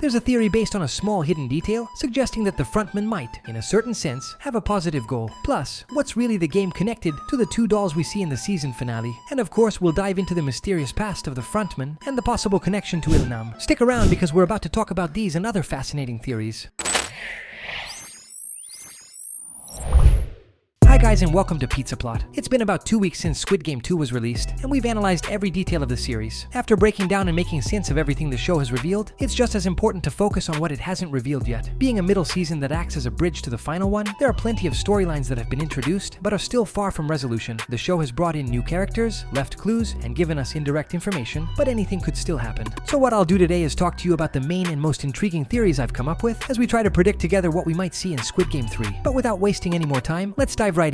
There's a theory based on a small hidden detail suggesting that the frontman might, in a certain sense, have a positive goal. Plus, what's really the game connected to the two dolls we see in the season finale? And of course, we'll dive into the mysterious past of the frontman and the possible connection to Ilnam. Stick around because we're about to talk about these and other fascinating theories. Hi guys and welcome to Pizza Plot. It's been about 2 weeks since Squid Game 2 was released, and we've analyzed every detail of the series. After breaking down and making sense of everything the show has revealed, it's just as important to focus on what it hasn't revealed yet. Being a middle season that acts as a bridge to the final one, there are plenty of storylines that have been introduced, but are still far from resolution. The show has brought in new characters, left clues, and given us indirect information, but anything could still happen. So what I'll do today is talk to you about the main and most intriguing theories I've come up with, as we try to predict together what we might see in Squid Game 3. But without wasting any more time, let's dive right in.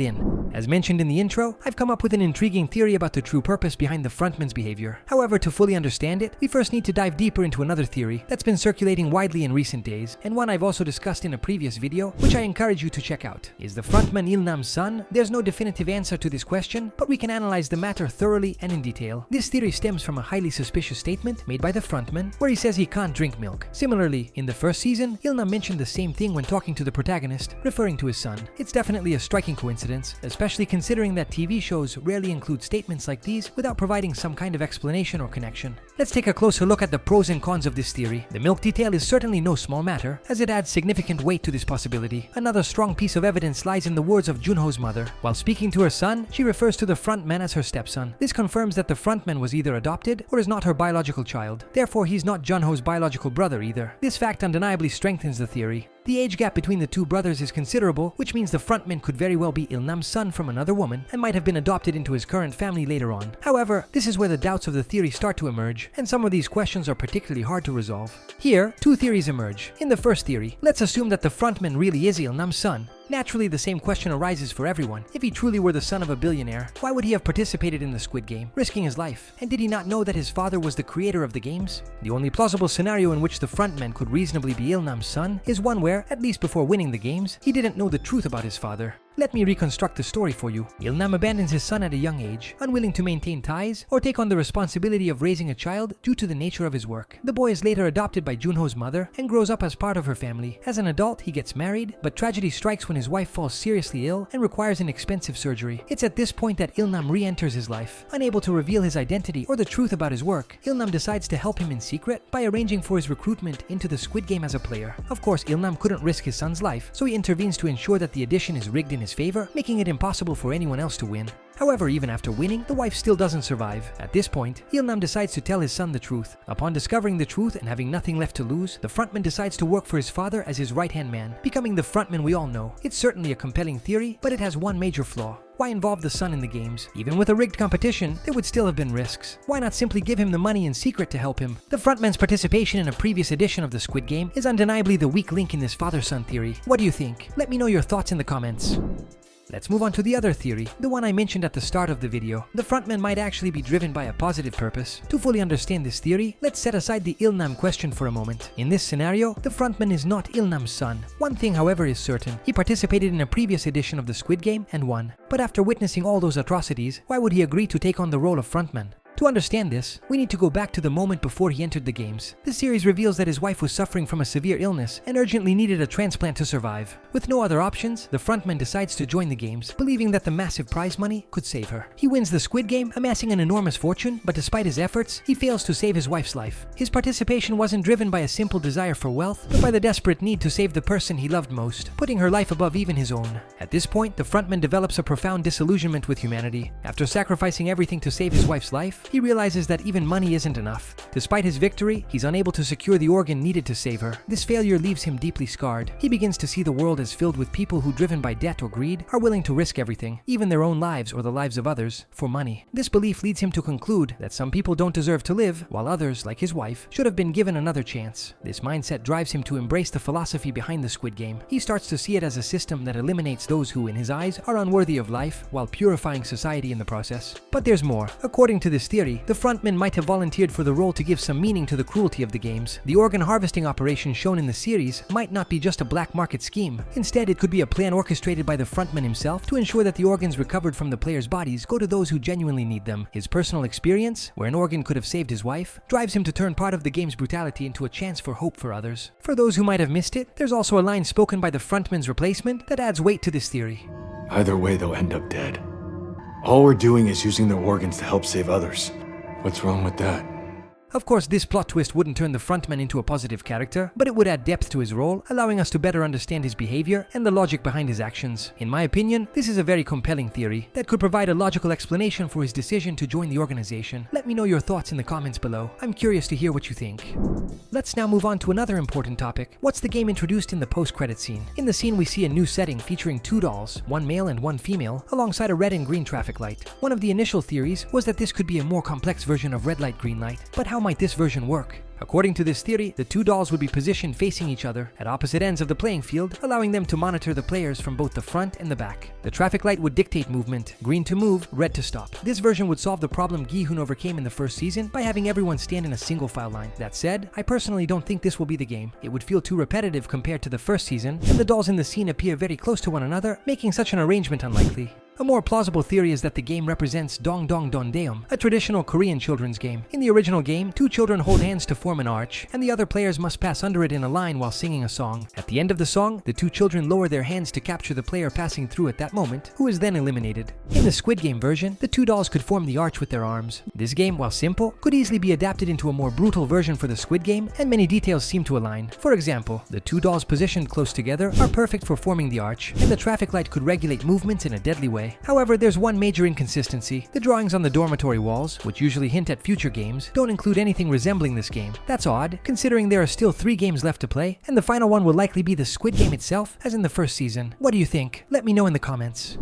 As mentioned in the intro, I've come up with an intriguing theory about the true purpose behind the frontman's behavior. However, to fully understand it, we first need to dive deeper into another theory that's been circulating widely in recent days, and one I've also discussed in a previous video, which I encourage you to check out. Is the frontman Ilnam's son? There's no definitive answer to this question, but we can analyze the matter thoroughly and in detail. This theory stems from a highly suspicious statement made by the frontman, where he says he can't drink milk. Similarly, in the first season, Ilnam mentioned the same thing when talking to the protagonist, referring to his son. It's definitely a striking coincidence, especially considering that TV shows rarely include statements like these without providing some kind of explanation or connection. Let's take a closer look at the pros and cons of this theory. The milk detail is certainly no small matter, as it adds significant weight to this possibility. Another strong piece of evidence lies in the words of Junho's mother. While speaking to her son, she refers to the frontman as her stepson. This confirms that the frontman was either adopted or is not her biological child. Therefore, he's not Junho's biological brother either. This fact undeniably strengthens the theory. The age gap between the two brothers is considerable, which means the frontman could very well be Ilnam's son from another woman and might have been adopted into his current family later on. However, this is where the doubts of the theory start to emerge, and some of these questions are particularly hard to resolve. Here, two theories emerge. In the first theory, let's assume that the frontman really is Ilnam's son. Naturally, the same question arises for everyone. If he truly were the son of a billionaire, why would he have participated in the Squid Game, risking his life? And did he not know that his father was the creator of the games? The only plausible scenario in which the frontman could reasonably be Ilnam's son is one where, at least before winning the games, he didn't know the truth about his father. Let me reconstruct the story for you. Ilnam abandons his son at a young age, unwilling to maintain ties or take on the responsibility of raising a child due to the nature of his work. The boy is later adopted by Junho's mother and grows up as part of her family. As an adult, he gets married, but tragedy strikes when his wife falls seriously ill and requires an expensive surgery. It's at this point that Ilnam re-enters his life. Unable to reveal his identity or the truth about his work, Ilnam decides to help him in secret by arranging for his recruitment into the Squid Game as a player. Of course, Ilnam couldn't risk his son's life, so he intervenes to ensure that the addition is rigged in his favor, making it impossible for anyone else to win. However, even after winning, the wife still doesn't survive. At this point, Ilnam decides to tell his son the truth. Upon discovering the truth and having nothing left to lose, the frontman decides to work for his father as his right-hand man, becoming the frontman we all know. It's certainly a compelling theory, but it has one major flaw. Why involve the son in the games? Even with a rigged competition, there would still have been risks. Why not simply give him the money in secret to help him? The frontman's participation in a previous edition of the Squid Game is undeniably the weak link in this father-son theory. What do you think? Let me know your thoughts in the comments. Let's move on to the other theory, the one I mentioned at the start of the video. The frontman might actually be driven by a positive purpose. To fully understand this theory, let's set aside the Ilnam question for a moment. In this scenario, the frontman is not Ilnam's son. One thing, however, is certain. He participated in a previous edition of the Squid Game and won. But after witnessing all those atrocities, why would he agree to take on the role of frontman? To understand this, we need to go back to the moment before he entered the games. The series reveals that his wife was suffering from a severe illness and urgently needed a transplant to survive. With no other options, the frontman decides to join the games, believing that the massive prize money could save her. He wins the Squid Game, amassing an enormous fortune, but despite his efforts, he fails to save his wife's life. His participation wasn't driven by a simple desire for wealth, but by the desperate need to save the person he loved most, putting her life above even his own. At this point, the frontman develops a profound disillusionment with humanity. After sacrificing everything to save his wife's life, he realizes that even money isn't enough. Despite his victory, he's unable to secure the organ needed to save her. This failure leaves him deeply scarred. He begins to see the world as filled with people who, driven by debt or greed, are willing to risk everything, even their own lives or the lives of others, for money. This belief leads him to conclude that some people don't deserve to live, while others, like his wife, should have been given another chance. This mindset drives him to embrace the philosophy behind the Squid Game. He starts to see it as a system that eliminates those who, in his eyes, are unworthy of life, while purifying society in the process. But there's more. According to this theory, theory, the Frontman might have volunteered for the role to give some meaning to the cruelty of the games. The organ harvesting operation shown in the series might not be just a black market scheme. Instead, it could be a plan orchestrated by the Frontman himself to ensure that the organs recovered from the players' bodies go to those who genuinely need them. His personal experience, where an organ could have saved his wife, drives him to turn part of the game's brutality into a chance for hope for others. For those who might have missed it, there's also a line spoken by the Frontman's replacement that adds weight to this theory. Either way, they'll end up dead. All we're doing is using their organs to help save others. What's wrong with that? Of course, this plot twist wouldn't turn the Frontman into a positive character, but it would add depth to his role, allowing us to better understand his behavior and the logic behind his actions. In my opinion, this is a very compelling theory that could provide a logical explanation for his decision to join the organization. Let me know your thoughts in the comments below. I'm curious to hear what you think. Let's now move on to another important topic. What's the game introduced in the post-credit scene? In the scene, we see a new setting featuring 2 dolls, one male and one female, alongside a red and green traffic light. One of the initial theories was that this could be a more complex version of red light, green light, but how might this version work? According to this theory, the 2 dolls would be positioned facing each other at opposite ends of the playing field, allowing them to monitor the players from both the front and the back. The traffic light would dictate movement, green to move, red to stop. This version would solve the problem Gi-hun overcame in the first season by having everyone stand in a single file line. That said, I personally don't think this will be the game. It would feel too repetitive compared to the first season, and the dolls in the scene appear very close to one another, making such an arrangement unlikely. A more plausible theory is that the game represents Dong Dong Don Daeum, a traditional Korean children's game. In the original game, 2 children hold hands to form an arch, and the other players must pass under it in a line while singing a song. At the end of the song, the 2 children lower their hands to capture the player passing through at that moment, who is then eliminated. In the Squid Game version, the 2 dolls could form the arch with their arms. This game, while simple, could easily be adapted into a more brutal version for the Squid Game, and many details seem to align. For example, the 2 dolls positioned close together are perfect for forming the arch, and the traffic light could regulate movements in a deadly way. However, there's one major inconsistency. The drawings on the dormitory walls, which usually hint at future games, don't include anything resembling this game. That's odd, considering there are still 3 games left to play, and the final one will likely be the Squid Game itself, as in the first season. What do you think? Let me know in the comments.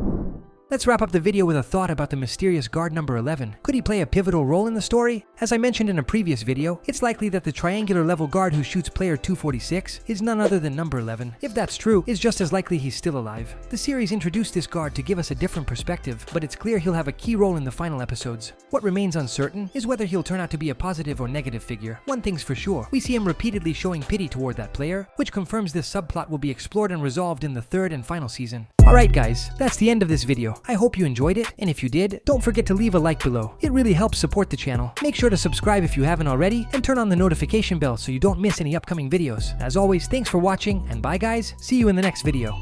Let's wrap up the video with a thought about the mysterious guard number 11. Could he play a pivotal role in the story? As I mentioned in a previous video, it's likely that the triangular level guard who shoots player 246 is none other than number 11. If that's true, it's just as likely he's still alive. The series introduced this guard to give us a different perspective, but it's clear he'll have a key role in the final episodes. What remains uncertain is whether he'll turn out to be a positive or negative figure. One thing's for sure, we see him repeatedly showing pity toward that player, which confirms this subplot will be explored and resolved in the 3rd and final season. Alright guys, that's the end of this video. I hope you enjoyed it, and if you did, don't forget to leave a like below. It really helps support the channel. Make sure to subscribe if you haven't already, and turn on the notification bell so you don't miss any upcoming videos. As always, thanks for watching, and bye guys, see you in the next video.